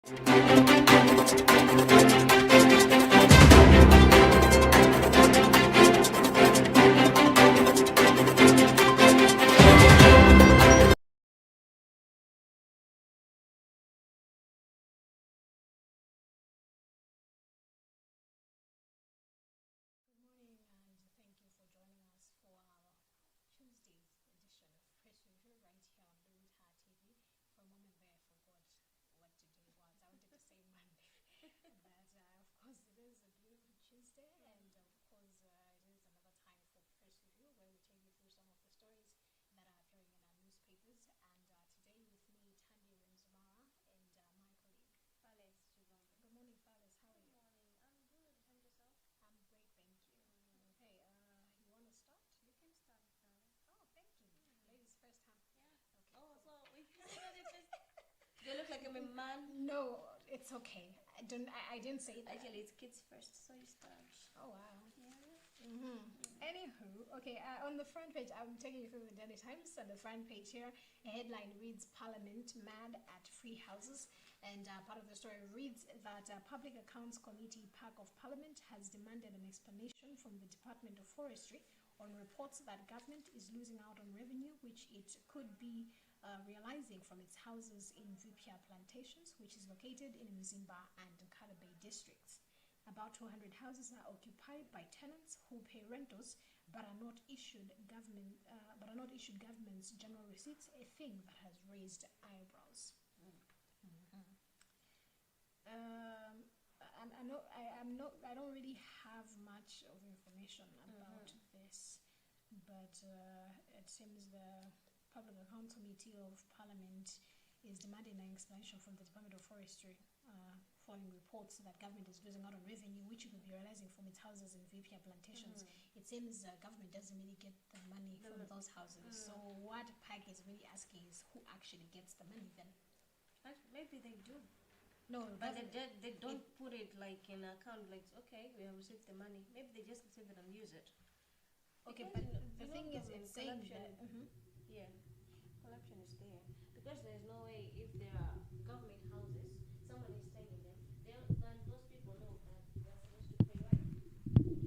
Do I look like I'm a man? No, it's okay. I didn't say that. Actually, it's kids first, so you start. Oh wow. Yeah. Anywho, okay, on the front page, I'm taking you through the Daily Times. On the front page here, a headline reads Parliament mad at free houses. And part of the story reads that Public Accounts Committee Park of Parliament has demanded an explanation from the Department of Forestry on reports that government is losing out on revenue which it could be realizing from its houses in Vipia Plantations, which is located in Mzimba and Kalabay districts. About 200 houses are occupied by tenants who pay rentals but are not issued government's general receipts, a thing that has raised eyebrows. I don't really have much of information about this, but it seems the Public Accounts Committee of Parliament is demanding an explanation from the Department of Forestry following reports that government is losing out on revenue which it will be realizing from its houses in Vipia Plantations. It seems government doesn't really get the money from those houses. So what PAC is really asking is who actually gets the money then? Maybe they do. No, but they don't put it like in an account, like, okay, we have received the money. Maybe they just receive it and use it. Okay, because but the thing is, it's saying that... Yeah, corruption is there. Because there's no way, if there are government houses, someone is staying in them, then those people know that they are supposed to pay rent. Yes,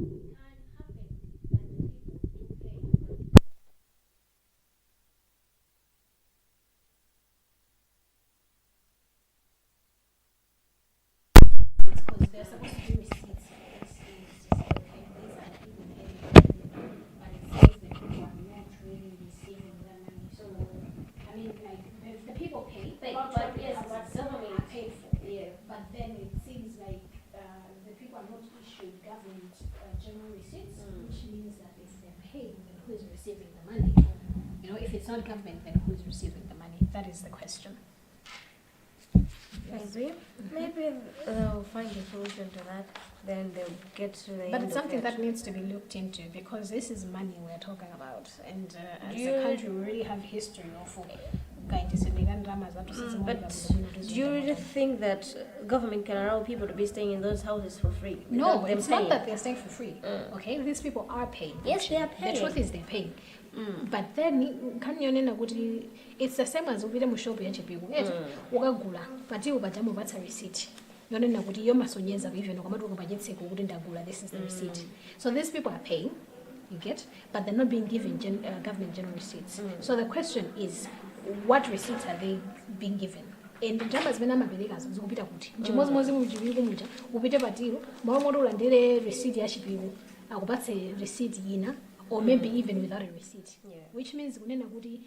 it can happen that the people do pay the money. Because they're supposed to do receipts. But it says the people are not really receiving the money. So, I mean, like, the people pay. But yes, but government are paid for. Yeah. But then it seems like the people are not issued government general receipts, which means that if they're paying, then who is receiving the money? You know, if it's not government, then who is receiving the money? That is the question. I agree. Maybe they'll find a solution to that. Then they'll get to the But end it's something of it. that needs to be looked into because this is money we're talking about, and as a country, we really have history of. But do you really think that government can allow people to be staying in those houses for free? No, it's not that they're staying for free. Okay, these people are paying. Yes, they are paying. The truth is they're paying. But then it's the same as ubire mu shop yachipiku ukagula but you bajamu batsa receipt yonena kuti yo masonyeza even ukamatoka pachetseko kuti ndagula, this is the receipt. So these people are paying, you get, but they're not being given government general receipts. So the question is, what receipts are they being given? And ndaba zimene amapereka zikupita kuti chimozimozi muchipiko mucha upite patiro malo moti ulandire receipt ya chipiko akupatse receipt ina, or maybe even without a receipt. Which means kunena kuti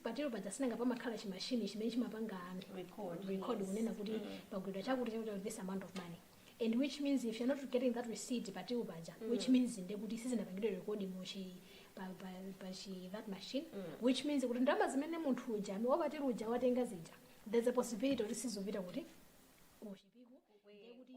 patiro pajasinanga pamakhala chimashini chimene chimapanga record kunena kuti pagwidwa chakuti this amount of money. And which means if you're not getting that receipt patiro paja, which means ndekuti sizinapangidwe recording that machine, which means kuti ndama zimene munthu uja wapatiro uja watenga zija, there's a possibility kuti sizopita kuti kuchipiko ndekuti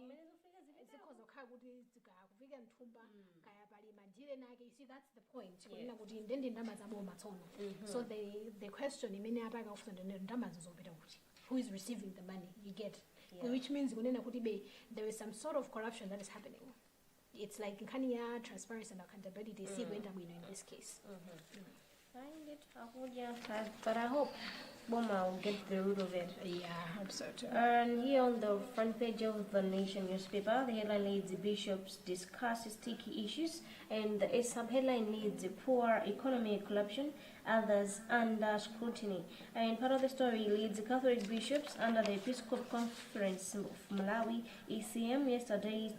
zikhozokhala kuti zikafika mthumba kaya pali majire nake. You see, that's the point. Kunena kuti ndendi ndama zaboma tsono. So the question imene apaka kufuna ndama zizopita kuti who is receiving the money, you get. Which means kunena kuti there is some sort of corruption that is happening. It's like nkhani ya transparency and accountability in this case. Find it, but I hope Boma will get the root of it. Yeah, I hope so too. And here on the front page of the Nation newspaper, the headline reads Bishops discuss sticky issues, and the sub-headline reads Poor economy corruption, others under scrutiny. And part of the story leads Catholic bishops under the Episcopal Conference of Malawi, ECM, yesterday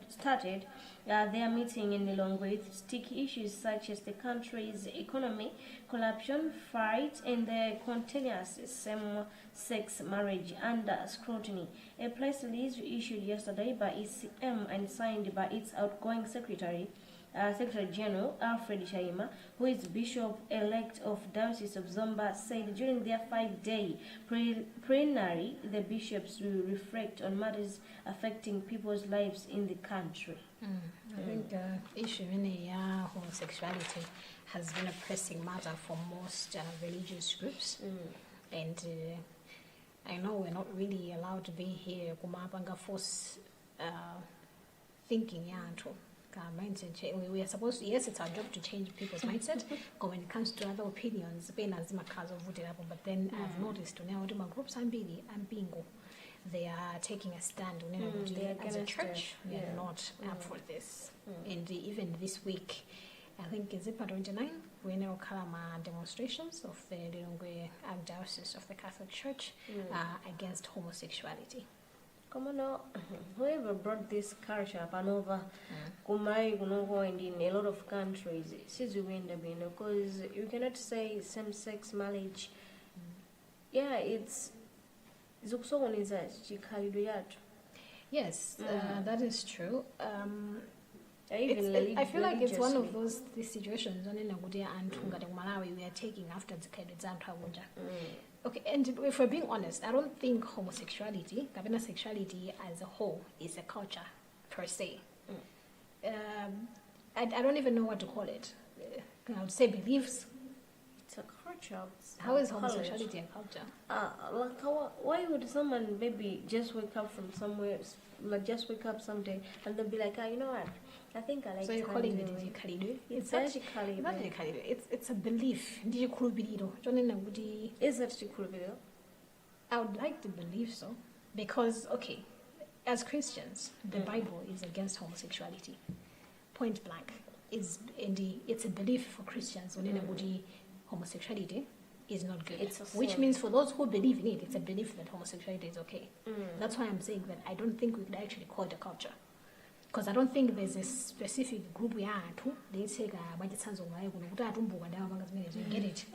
started their meeting in Lilongwe with sticky issues such as the country's economy, corruption, fight, and the continuous same-sex marriage under scrutiny. A press release issued yesterday by ECM and signed by its outgoing Secretary General Alfred Shaima, who is Bishop-elect of Diocese of Zomba, said during their 5-day plenary, the bishops will reflect on matters affecting people's lives in the country. I think the issue in homosexuality has been a pressing matter for most religious groups, and I know we're not really allowed to be here. Kumabanga force thinking, mindset. We are supposed to, yes, it's our job to change people's mindset. But when it comes to other opinions, but then I've noticed now my groups and bingo, they are taking a stand as a church. They are not up for this. And even this week, I think it's Zipa 29, we now Kalama demonstrations of the Lilongwe Archdiocese of the Catholic Church against homosexuality. Come on, whoever brought this culture up and over, and in a lot of countries, because you cannot say same-sex marriage. Yeah, it's yes, that is true. I feel like it's one of these situations and Malawi we are taking after the Okay, and if we're being honest, I don't think homosexuality, sexuality as a whole, is a culture per se. I don't even know what to call it. I would say beliefs. It's a culture. How is homosexuality a culture? Why would someone maybe just wake up from somewhere, like just wake up someday and then be like, you know what? I think I like. So you're calling it Kalidu? It's actually Kalidu. Not really Kalidu. It's a belief. Is it Kalidu? I would like to believe so, because as Christians, the Bible is against homosexuality, point blank. It's a belief for Christians. Homosexuality is not good. Which means for those who believe in it, it's a belief that homosexuality is okay. That's why I'm saying that I don't think we could actually call it a culture. Because I don't think there's a specific group they take you get it.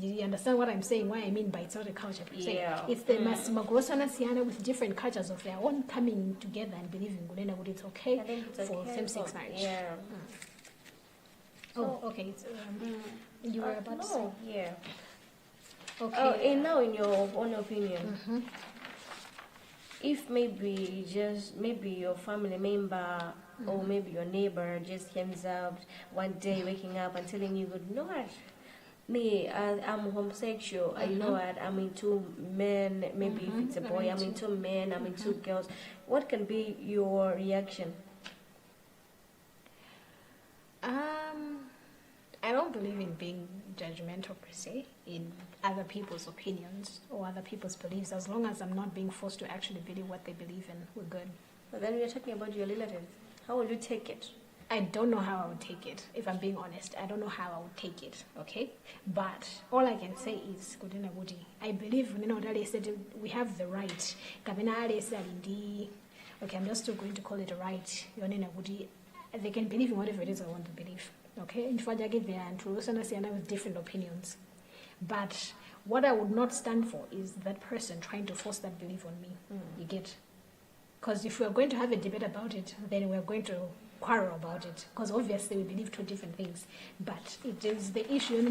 You understand what I'm saying? Why I mean by it's not a culture per se. It's the Magrosana with different cultures of their own coming together and believing it's okay for same-sex marriage. Okay. You were about to say. Yeah. Okay. And now, in your own opinion, if maybe your family member or maybe your neighbor just ends up one day waking up and telling you, you know what, me, I'm homosexual, you know what, I'm into men, maybe if it's a boy, I'm into men, I'm into girls, what can be your reaction? I don't believe in being judgmental per se in other people's opinions or other people's beliefs. As long as I'm not being forced to actually believe what they believe in, we're good. But then we're talking about your relative. How will you take it? I don't know how I would take it, if I'm being honest. I don't know how I would take it, okay? But all I can say is, I believe we have the right. Okay, I'm just still going to call it a right. They can believe in whatever it is I want to believe. Okay, in fact, I get there and to with different opinions. But what I would not stand for is that person trying to force that belief on me. You get? Because if we're going to have a debate about it, then we're going to quarrel about it. Because obviously we believe two different things. But it is the issue,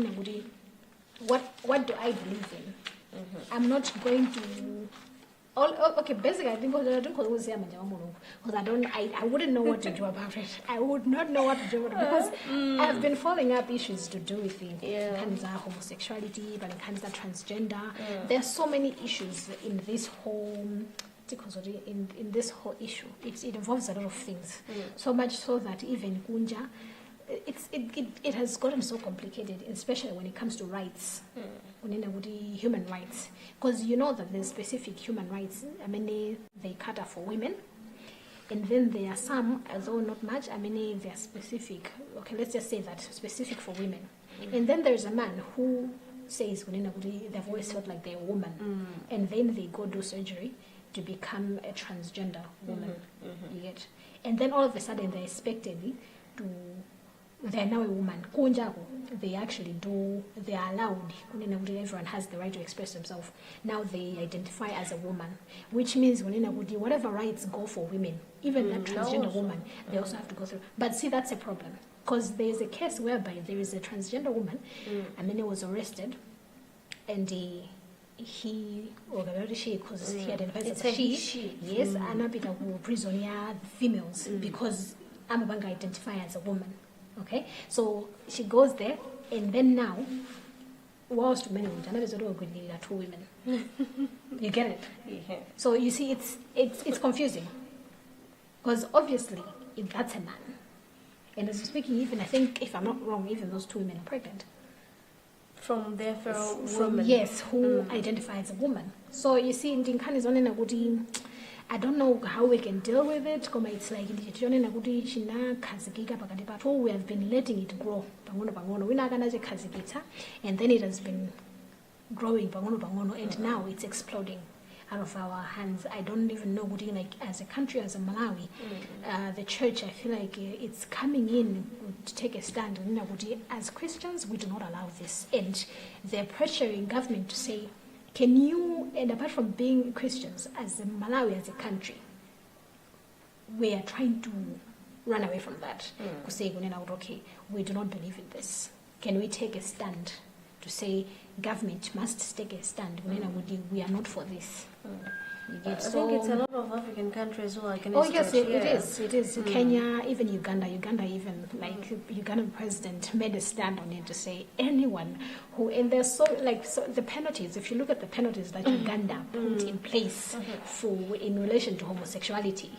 what do I believe in? I'm not going to... basically, I think because I wouldn't know what to do about it. I would not know what to do about it because I've been following up issues to do with homosexuality, but in transgender. There are so many issues in this whole in this whole issue. It involves a lot of things. So much so that even Kunja, it has gotten so complicated, especially when it comes to rights, human rights, because you know that there's specific human rights. I mean, they cater for women, and then there are some, although not much. I mean, they are specific. Okay, let's just say that specific for women, and then there's a man who says they've always felt like they're a woman, and then they go do surgery to become a transgender woman. You get, and then all of a sudden they're expected to. They're now a woman. They actually they are allowed. Everyone has the right to express themselves. Now they identify as a woman, which means whatever rights go for women, even that transgender woman, they also have to go through. But see, that's a problem, because there's a case whereby there is a transgender woman, and then he was arrested, and he because he identifies as a she. Yes, anapita prison ya females because amabanga identify as a woman. Okay, so she goes there, and then now, whilst to many women, two women. You get it? Yeah. So you see, it's confusing, because obviously, if that's a man, and as we're speaking, even I think, if I'm not wrong, even those two women are pregnant. From their fellow women. Yes, who identify as a woman. So you see, I don't know how we can deal with it. It's like we have been letting it grow. And then it has been growing, and now it's exploding out of our hands. I don't even know, like as a country, as a Malawi, the church, I feel like it's coming in to take a stand. As Christians, we do not allow this. And they're pressuring government to say, can you, and apart from being Christians, as a Malawi, as a country, we are trying to run away from that. To say, okay, we do not believe in this. Can we take a stand to say government must take a stand? We are not for this. I think it's a lot of African countries who are against it. Oh yes, it is. Kenya, even Uganda even like Ugandan president made a stand on it to say anyone who, and there's so the penalties. If you look at the penalties that Uganda put in place in relation to homosexuality,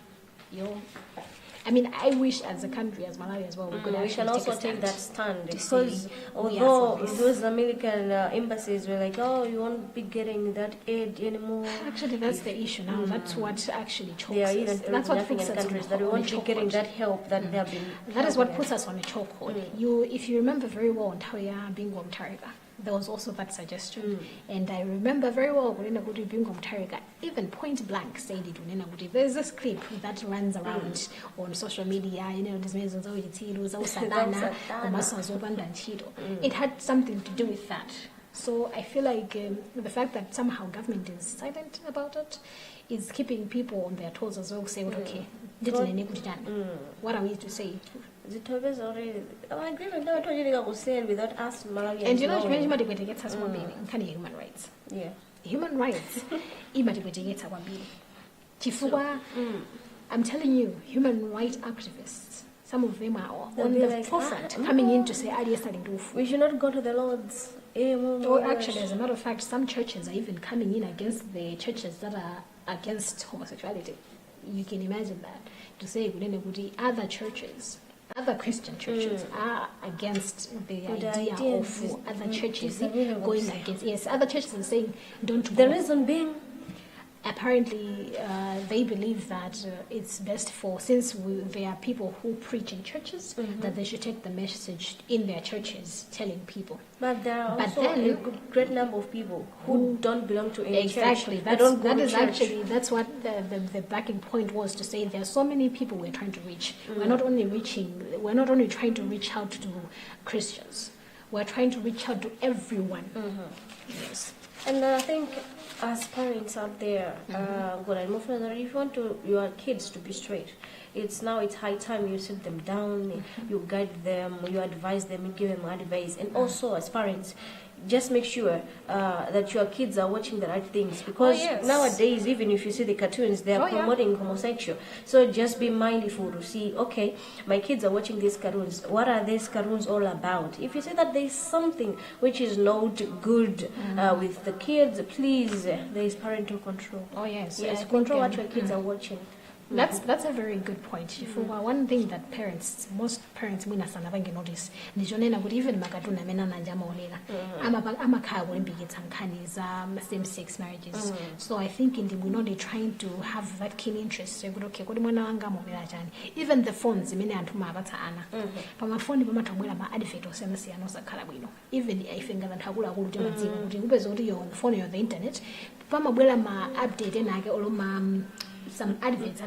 I mean, I wish as a country, as Malawi as well, we could we can also take that stand, because although those American embassies were like, oh, you won't be getting that aid anymore. Actually, that's the issue now. That's what actually chokes they are us. even That's what puts us countries that we won't be getting that help that they have been. That is what puts us on a chokehold. If you remember very well, Ntawya Bingo Mtarika, there was also that suggestion. And I remember very well, Bingo Mtarika even point blank said it. There's this clip that runs around on social media, it had something to do with that. So I feel like the fact that somehow government is silent about it is keeping people on their toes as well, saying, okay, what are we to say? The Tobias already. I agree with that. I was saying without us, Malawi. And you know, human rights. Yeah. Human rights. I'm telling you, human rights activists, some of them are on the forefront, coming in to say, we should not go to the Lords. Or actually, as a matter of fact, some churches are even coming in against the churches that are against homosexuality. You can imagine that. To say, other churches, other Christian churches are against the idea of other churches going against. Yes, other churches are saying, don't go. The reason being, apparently, they believe that it's best since there are people who preach in churches, that they should take the message in their churches, telling people. But there are also a great number of people who don't belong to any church. Exactly. That's what the backing point was, to say there are so many people we're trying to reach. We're not only trying to reach out to Christians. We're trying to reach out to everyone. Yes. And I think, as parents out there, if you want your kids to be straight, it's high time you sit them down, you guide them, you advise them, you give them advice. And also, as parents, just make sure that your kids are watching the right things, because nowadays, even if you see the cartoons, they are promoting homosexual. So just be mindful to see, okay, my kids are watching these cartoons. What are these cartoons all about? If you see that there is something which is not good with the kids, please, there is parental control. Oh yes, yes, control what your kids are watching. That's a very good point. For one thing that most parents mwina sana vange notice ndichonena kuti even makatuna amene ananja amaonera amakhala kulimbikitsa nkhani za same-sex marriages. So I think in the we know they're trying to have that keen interest so kuti okay kuti mwana wanga amaonera chani. Even the phones imene anthu mapatsa ana pamafoni pamathabwera ma advert osiyana-siyana osakhala bwino. Even ife ngati anthu akuluakulu timadziwa kuti kupeza kuti you're on the phone or the internet pamabwera ma update enake olo some adverts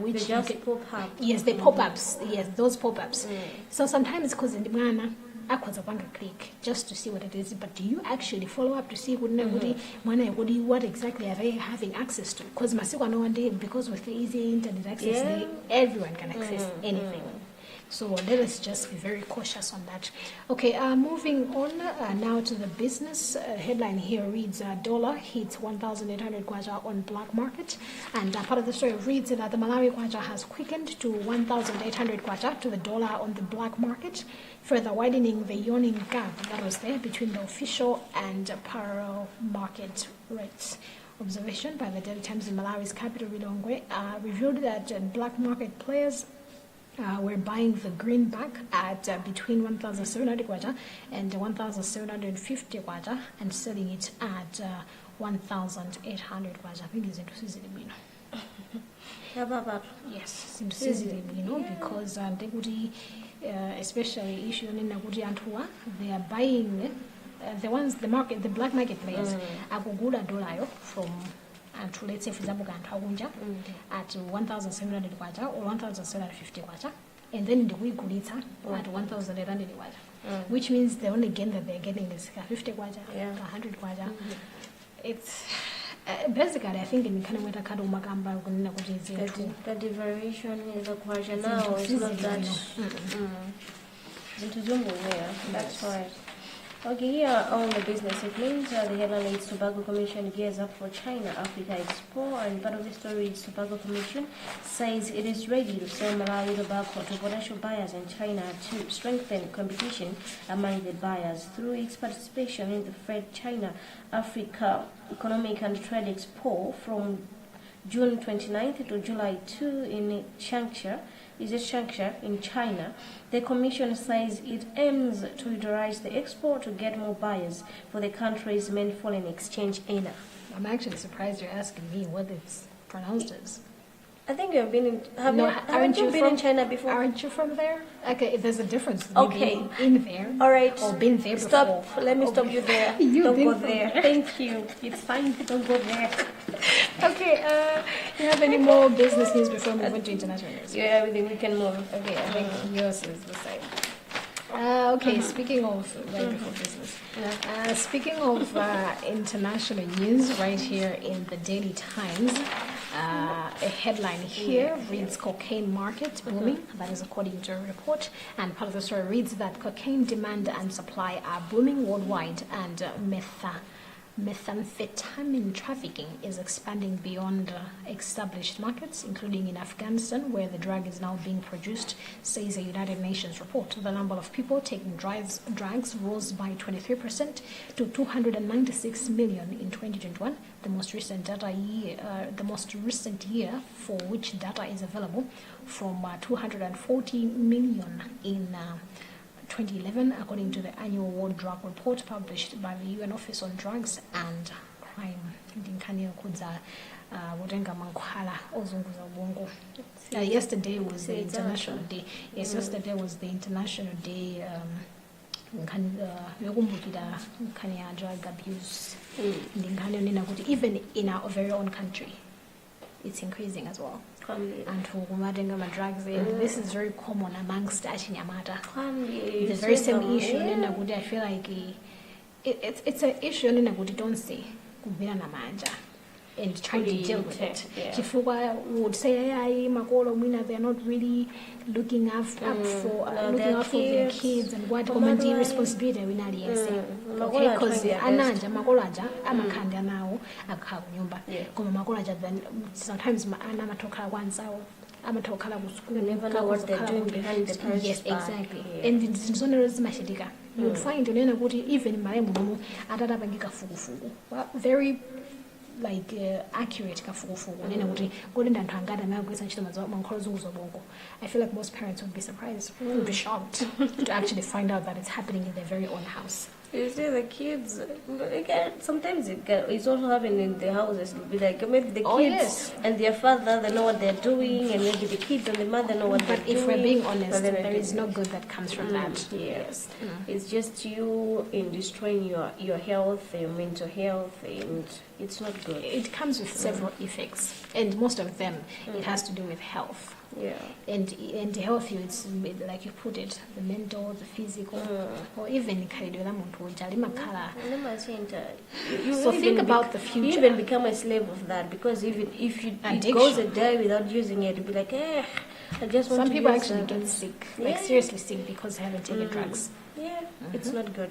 which they just pop up. Yes, they pop-ups. Yes, those pop-ups. So sometimes because in the mwana akwaza panga click just to see what it is, but do you actually follow up to see what exactly are they having access to? Because masiku ano one day, because with the easy internet access, everyone can access anything. So let us just be very cautious on that. Okay, moving on now to the business. Headline here reads, dollar hits 1,800 kwacha on black market. And part of the story reads that the Malawi kwacha has quickened to 1,800 kwacha to the dollar on the black market, further widening the yawning gap that was there between the official and parallel market rates. Observation by the Daily Times in Malawi's capital, Lilongwe, revealed that black market players we're buying the greenback at between 1,700 kwacha and 1,750 kwacha and selling it at 1,800 kwacha. I think it's into season, yes, seems season, because especially issue in Naguti Antua, they are buying the black market players akugula dollar from and to, let's say for example at 1,700 kwacha or 1,750 kwacha, and then in the week later at 1,800 kwacha, which means the only gain that they're getting is 50 kwacha, 100 kwacha. It's basically I think in kind of the variation is a kwacha now. It's not that into Zumbo, that's right. Okay, here on the business segment, the headline is Tobacco Commission gears up for China Africa Expo, and part of the story is Tobacco Commission says it is ready to sell Malawi tobacco to potential buyers in China to strengthen competition among the buyers through its participation in the Fred China Africa Economic and Trade Expo from June 29th to July 2 in Changsha in China. The commission says it aims to utilize the expo to get more buyers for the country's main foreign exchange earner. I'm actually surprised you're asking me what it's pronounced as. I think you've been in. Haven't you been in China before? Aren't you from there? Okay, there's a difference. Okay, in there. All right. Or been there before. Stop. Let me stop you there. Don't go there. Thank you. It's fine. Don't go there. Okay. Do you have any more business news before we move to international news? Yeah, we can move. Okay, I think yours is the same. Okay, speaking of before business, speaking of international news, right here in the Daily Times, a headline here reads cocaine market booming. That is according to a report, and part of the story reads that cocaine demand and supply are booming worldwide, and methamphetamine trafficking is expanding beyond established markets, including in Afghanistan, where the drug is now being produced, says a United Nations report. The number of people taking drugs rose by 23% to 296 million in 2021, the most recent year for which data is available, from 240 million in 2011, according to the annual World Drug Report published by the UN Office on Drugs and Crime. Yesterday was the International Day. Yes, yesterday was the International Day drug abuse. Even in our very own country, it's increasing as well. And for drugs, this is very common amongst Achinyamata. The very same issue in Nagudi, I feel like it's an issue in Nagudi, don't say, and trying to deal with it. Chifuwa would say, they're not really looking after their kids and what community responsibility we not say. Okay, because ananja makolaja amakanda now akha nyumba. Koma makolaja then sometimes ana matoka once out. Amatokala kusukulu. You never know what they're doing behind the parents' Yes, exactly. And it's not mashidika. You would find even maremu atata bangika fugu. Very like accurate kafukufuku nena kuti kodi ndanthu angati amagwisa ntchito mankholo zokuzobongo. I feel like most parents would be surprised, would be shocked to actually find out that it's happening in their very own house. You see, the kids, sometimes it's also happening in the houses. It'll be like maybe the kids and their father, they know what they're doing, and maybe the kids and the mother know what they're doing. But if we're being honest, there is no good that comes from that. Yes. It's just you in destroying your health, your mental health, and it's not good. It comes with several effects, and most of them, it has to do with health. Yeah. And health, it's like you put it, the mental, the physical, or even so think about the future. You even become a slave of that, because even if it goes a day without using it, you'll be like, I just want Some to people use actually that. get sick, like seriously sick, because they haven't taken drugs. Yeah, it's not good.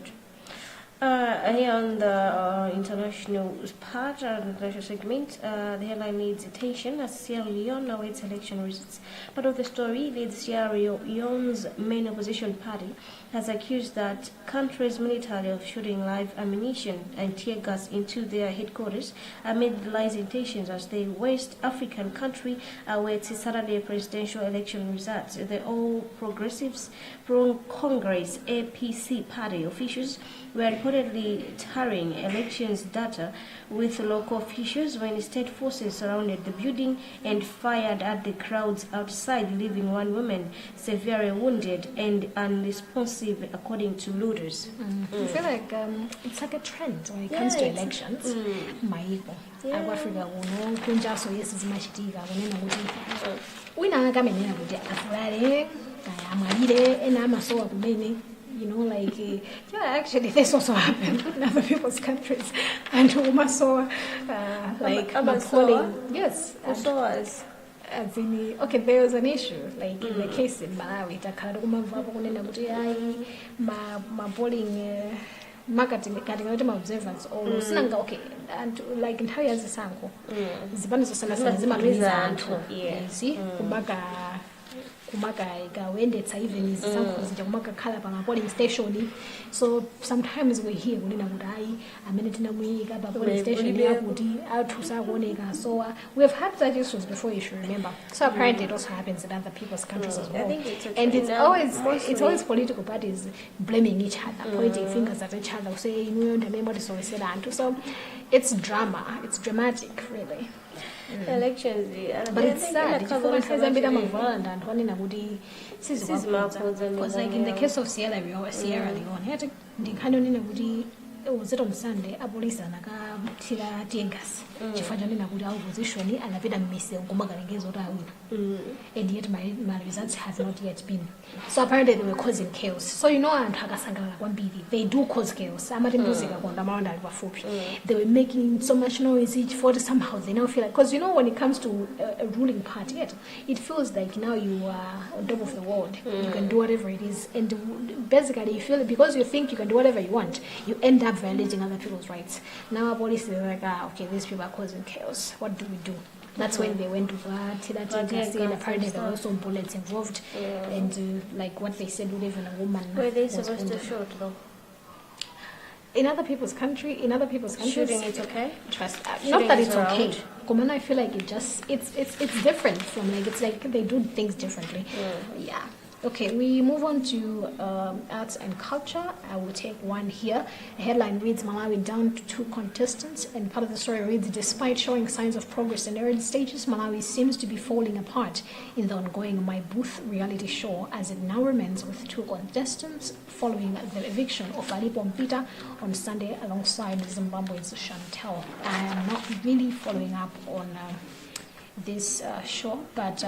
Here on the international part, international segment, the headline needs attention as Sierra Leone awaits election results. Part of the story leads Sierra Leone's main opposition party has accused that country's military of shooting live ammunition and tear gas into their headquarters amid the lies intentions as the West African country awaits Saturday presidential election results. The All Progressives Pro-Congress APC party officials were reportedly tarring elections data with local officials when state forces surrounded the building and fired at the crowds outside, leaving one woman severely wounded and unresponsive, according to looters. I feel like it's like a trend when it comes to elections. Maiko. Africa uno kunjaso yesizimachitika kunena kuti wina akamenena kuti afulale amwalire ena amasowa kumene. You know, like, actually, this also happened in other people's countries. And also, like, polling. Yes. As in, okay, there was an issue, like in the case in Malawi, my polling, marketing, observers, or okay, and like in Taya's Sanko, Zibanis see, kumaka ikawendetsa even izango zija kumaka khala pa polling station. So sometimes we hear kunena kuti ayi amene tinamuyika pa polling station yakuti athusa kuoneka. So we have had such issues before, you should remember. So apparently it also happens in other people's countries as well. I think it's okay. And it's always political parties blaming each other, pointing fingers at each other, saying so it's drama, it's dramatic really. Elections, but it's sad because like in the case of Sierra Leone, was it on Sunday? A police and a tira tears. Chifajani Nabuda opposition and a bit of miss and yet my results have not yet been. So apparently they were causing chaos. So you know, and they do cause chaos. They were making so much noise for somehow they now feel like, because you know, when it comes to a ruling party, it feels like now you are on top of the world. You can do whatever it is, and basically you feel because you think you can do whatever you want, you end up violating other people's rights. Now our police is like, okay, these people are causing chaos. What do we do? That's when they went to Tila and apparently there were also bullets involved, and like what they said, would even a woman. Were they supposed to shoot though? In other people's countries, shooting is okay. Not that it's okay. Komana, I feel like it's different from like it's like they do things differently. Yeah. Okay, we move on to arts and culture. I will take one here. The headline reads, Malawi down to 2 contestants, and part of the story reads, despite showing signs of progress in early stages, Malawi seems to be falling apart in the ongoing My Booth reality show, as it now remains with 2 contestants following the eviction of Alipo Mpita on Sunday alongside Zimbabwe's Chantel. I am not really following up on this show, but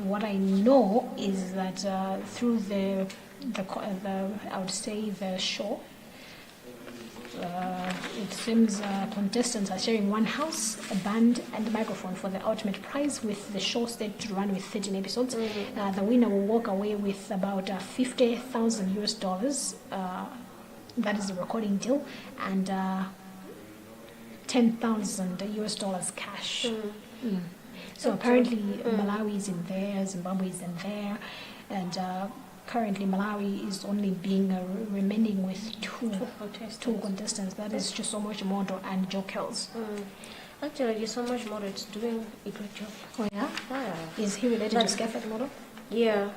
what I know is that through the I would say the show, it seems contestants are sharing one house, a band, and a microphone for the ultimate prize, with the show set to run with 13 episodes. The winner will walk away with about $50,000 US. That is the recording deal, and $10,000 US cash. So apparently Malawi is in there, Zimbabwe is in there, and currently Malawi is only being remaining with two contestants. That is just so much Mondo and Joe Kells. Actually, there's so much more. It's doing a great job. Oh yeah. Yeah. Is he related to That's- Scafford Model? Yeah,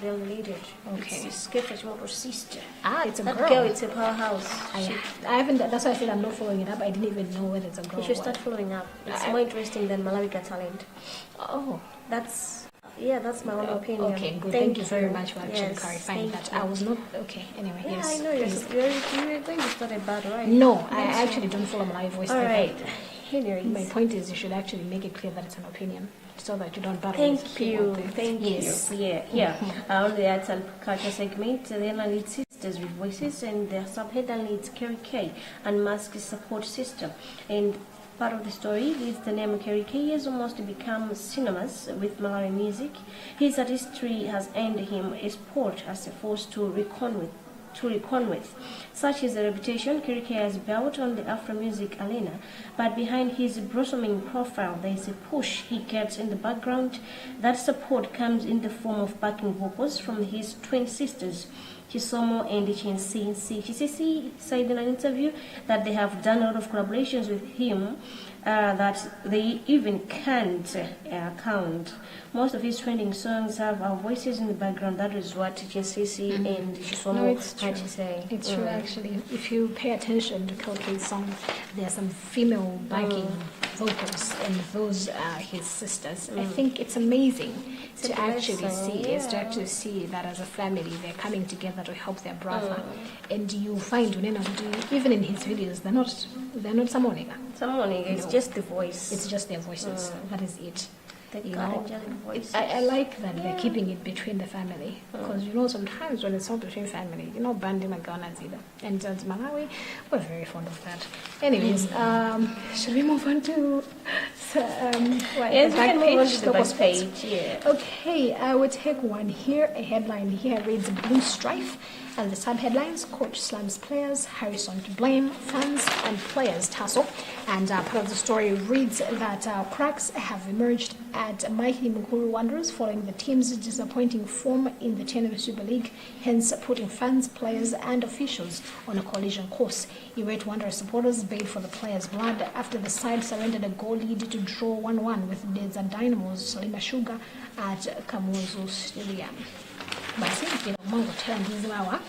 they're related. Okay. It's Skeffers Motor's sister. It's a That girl. girl, it's a powerhouse. I haven't. That's why I said I'm not following it up. I didn't even know whether it's a girl. You should or start what. following up. It's more interesting than Malawi Got Talent. Oh. That's my own opinion. Okay, good. Thank you very much for actually Yes, clarifying thank that. you. I was not okay. Anyway, Yeah, yes. I know please. you're going to start a bad, right? No, I actually don't follow my voice. All like right. that. Anyways. My point is, you should actually make it clear that it's an opinion, so that you don't battle Thank with people. you. Thank Yes. you. Yeah. On the arts and culture segment, the headline leads Sisters with Voices, and the subheadline leads Kerry K and Mask's support system. And part of the story leads the name Kerry K has almost become synonymous with Malawi music. His artistry has earned him a spot as a force to reckon with. Such is the reputation Kerry K has built on the Afro music arena, but behind his blossoming profile there is a push he gets in the background. That support comes in the form of backing vocals from his twin sisters, Chisomo and CNC. Chisisi said in an interview that they have done a lot of collaborations with him that they even can't count. Most of his trending songs have our voices in the background. That is what Chisisi and Chisomo had to say. It's true, actually. If you pay attention to Kelke's songs, there are some female backing vocals, and those are his sisters. I think it's amazing to actually see that as a family they're coming together to help their brother. And you find even in his videos they're not Samonica. It's just the voice. It's just their voices. That is it. The You God know, angelic voice. I like that they're keeping it between the family, because sometimes when it's all between family, banding my Ghana's either. And Malawi, we're very fond of that. Anyways, should we move on to Yes, we can move on to the local back sports? page. Yeah. Okay, I will take one here. A headline here reads Blue Strife, and the sub-headlines: Coach slams players, Harrison to blame, fans and players tussle. And part of the story reads that cracks have emerged at Mighty Mukuru Wanderers following the team's disappointing form in the Tenerife Super League, hence putting fans, players and officials on a collision course. Irate Wanderers supporters bayed for the players' blood after the side surrendered a goal lead to draw 1-1 with Deza Dynamo's Salima Sugar at Kamuzu Stadium. Basi, Mungu tell ndizimawa.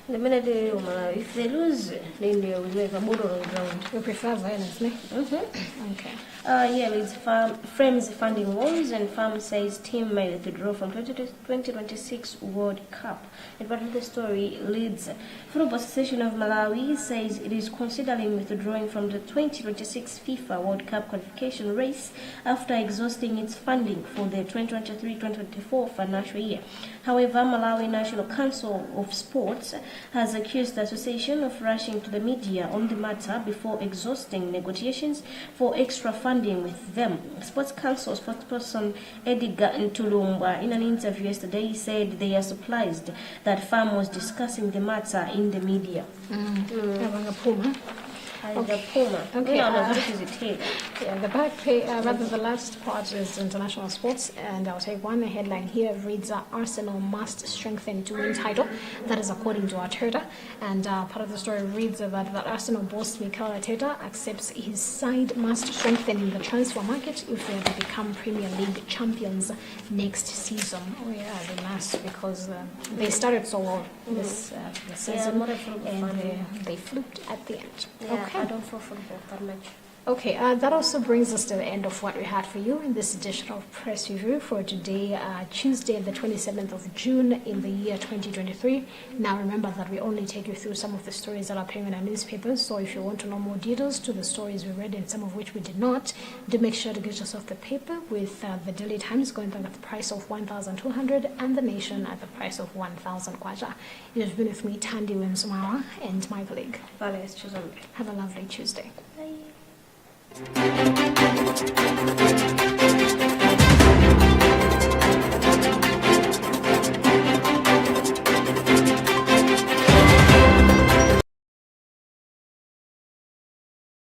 The minute if they lose, then they will leave a bottle on the ground. We prefer violence, ne? Okay. It's frames funding walls, and Farm says team may withdraw from 2026 World Cup. And part of the story leads Football Association of Malawi says it is considering withdrawing from the 2026 FIFA World Cup qualification race after exhausting its funding for the 2023-2024 financial year. However, Malawi National Council of Sports has accused the association of rushing to the media on the matter before exhausting negotiations for extra funding with them. Sports Council spokesperson Edgar Ntulumba, in an interview yesterday, said they are surprised that FAM was discussing the matter in the media. The Puma. Okay, This is it here. Yeah, the back page, the last part is international sports, and I'll take one. The headline here reads Arsenal must strengthen to win title. That is according to Arteta. And part of the story reads that Arsenal boss Mikel Arteta accepts his side must strengthen in the transfer market if they are to become Premier League champions next season. Oh yeah, they must, because they started so well this season, and they flipped at the end. Yeah, Okay. I don't follow football that much. Okay, that also brings us to the end of what we had for you in this edition of Press Review for today, Tuesday, the 27th of June in the year 2023. Now remember that we only take you through some of the stories that are appearing in our newspapers, so if you want to know more details to the stories we read and some of which we did not, do make sure to get yourself the paper with the Daily Times going down at the price of 1,200 and the Nation at the price of 1,000 kwacha. It has been with me, Tandy Wimsumawa, and my colleague. Have Have a lovely Tuesday. Bye.